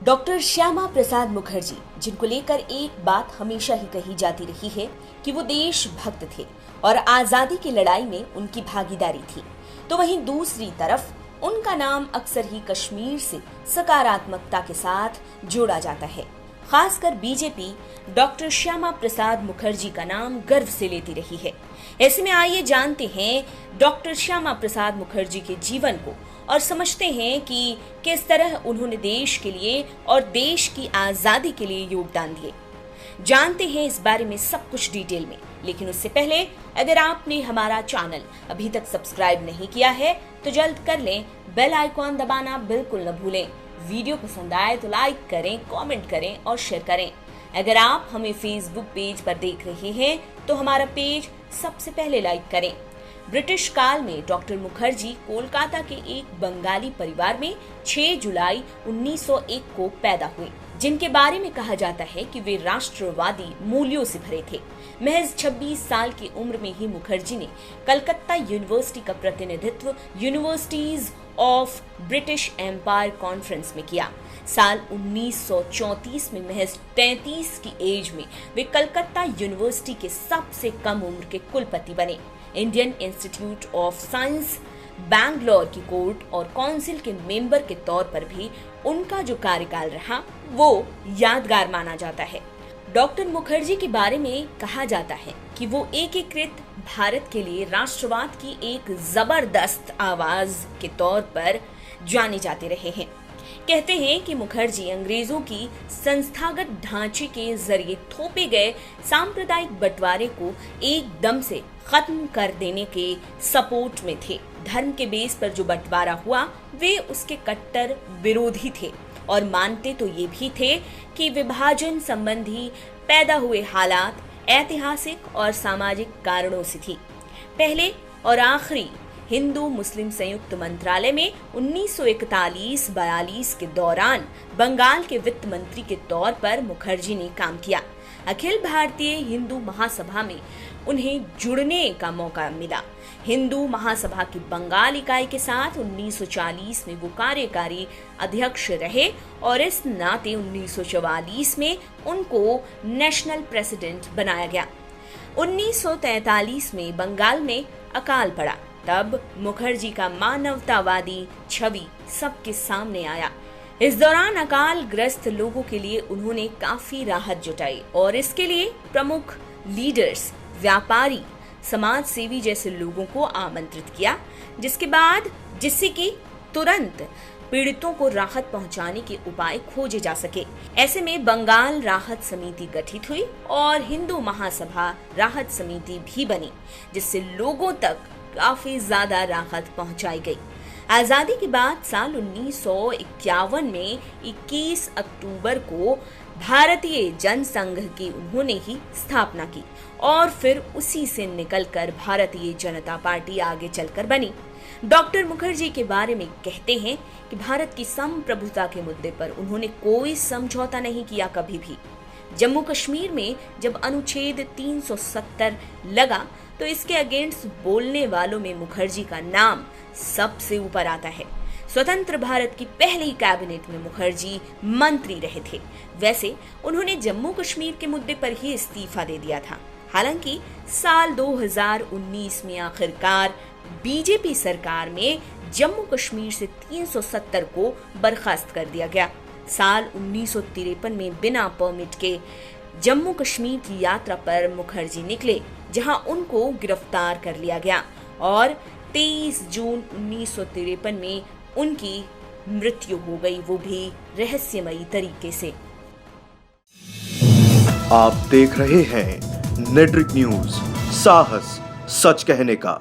Doctor Shyama Prasad Mukherjee, जिनको लेकर एक बात हमेशा ही कही जाती रही है कि वो देशभक्त थे और आजादी की लड़ाई में उनकी भागीदारी थी, तो वहीं दूसरी तरफ उनका नाम अक्सर ही कश्मीर से सकारात्मकता के साथ जोड़ा जाता है। खासकर बीजेपी डॉक्टर श्यामा प्रसाद मुखर्जी का नाम गर्व से लेती रही है। ऐसे में आइए जानते हैं डॉक्टर श्यामा प्रसाद मुखर्जी के जीवन को और समझते हैं कि किस तरह उन्होंने देश के लिए और देश की आजादी के लिए योगदान दिए। जानते हैं इस बारे में सब कुछ डिटेल में, लेकिन उससे पहले अगर आपने हमारा चैनल अभी तक सब्सक्राइब नहीं किया है तो जल्द कर लें, बेल आइकॉन दबाना बिल्कुल न भूलें। वीडियो पसंद आए तो लाइक करें, कमेंट करें और शेयर करें। अगर आप हमें फेसबुक पेज पर देख रहे हैं तो हमारा पेज सबसे पहले लाइक करें। ब्रिटिश काल में डॉक्टर मुखर्जी कोलकाता के एक बंगाली परिवार में 6 जुलाई 1901 को पैदा हुए, जिनके बारे में कहा जाता है कि वे राष्ट्रवादी मूल्यों से भरे थे। महज 26 साल की उम्र में ही मुखर्जी ने कलकत्ता यूनिवर्सिटी का प्रतिनिधित्व universities of British empire conference में किया। साल 1934 में महज 33 की एज में वे कलकत्ता यूनिवर्सिटी के सबसे कम उम्र के कुलपति बने। Indian institute of science Bangalore की कोर्ट और काउंसिल के मेंबर के तौर पर भी उनका जो कार्यकाल रहा वो यादगार माना जाता है। डॉक्टर मुखर्जी के बारे में कहा जाता है कि वो एकीकृत भारत के लिए राष्ट्रवाद की एक जबरदस्त आवाज के तौर पर जाने जाते रहे हैं। कहते हैं कि मुखर्जी अंग्रेजों की संस्थागत ढांचे के जरिए थोपे गए सांप्रदायिक बंटवारे को एकदम से खत्म कर देने के सपोर्ट में थे। धर्म के बेस पर जो बंटवारा हुआ वे उसके कट्टर विरोधी थे और मानते तो ये भी थे कि विभाजन संबंधी पैदा हुए हालात ऐतिहासिक और सामाजिक कारणों से थी। पहले और आखिरी हिंदू मुस्लिम संयुक्त मंत्रालय में 1941-42 के दौरान बंगाल के वित्त मंत्री के तौर पर मुखर्जी ने काम किया। अखिल भारतीय हिंदू महासभा में उन्हें जुड़ने का मौका मिला। हिंदू महासभा की बंगाल इकाई के साथ 1940 में वो कार्यकारी अध्यक्ष रहे और इस नाते 1944 में उनको नेशनल प्रेसिडेंट बनाया गया। 1943 में बंगाल में अकाल पड़ा, तब मुखर्जी का मानवतावादी छवि सबके सामने आया। इस दौरान अकाल ग्रस्त लोगों के लिए उन्होंने काफी राहत जुटाई और इसके लिए प्रमुख लीडर्स, व्यापारी, समाज सेवी जैसे लोगों को आमंत्रित किया, जिससे कि तुरंत पीड़ितों को राहत पहुंचाने के उपाय खोजे जा सके। ऐसे में बंगाल राहत समिति गठित हुई और हिंदू महासभा राहत समिति भी बनी, जिससे लोगों तक काफी ज्यादा राहत पहुंचाई गई। आजादी के बाद साल 1951 में 21 अक्टूबर को भारतीय जनसंघ की उन्होंने ही स्थापना की और फिर उसी से निकलकर भारतीय जनता पार्टी आगे चलकर बनी। डॉक्टर मुखर्जी के बारे में कहते हैं कि भारत की संप्रभुता के मुद्दे पर उन्होंने कोई समझौता नहीं किया कभी भी। जम्मू कश्मीर में जब अनुच्छेद 370 लगा तो इसके अगेंस्ट बोलने वालों में मुखर्जी का नाम सबसे ऊपर आता है। स्वतंत्र भारत की पहली कैबिनेट में मुखर्जी मंत्री रहे थे। वैसे उन्होंने जम्मू कश्मीर के मुद्दे पर ही इस्तीफा दे दिया था। हालांकि साल 2019 में आखिरकार बीजेपी सरकार में जम्मू कश्मीर से 370 को बर्खास्त कर दिया गया। साल 1953 में बिना परमिट के जम्मू कश्मीर की यात्रा पर मुखर्जी निकले, जहां उनको गिरफ्तार कर लिया गया और 23 जून 1953 में उनकी मृत्यु हो गई, वो भी रहस्यमयी तरीके से। आप देख रहे हैं नेट्रिक न्यूज, साहस सच कहने का।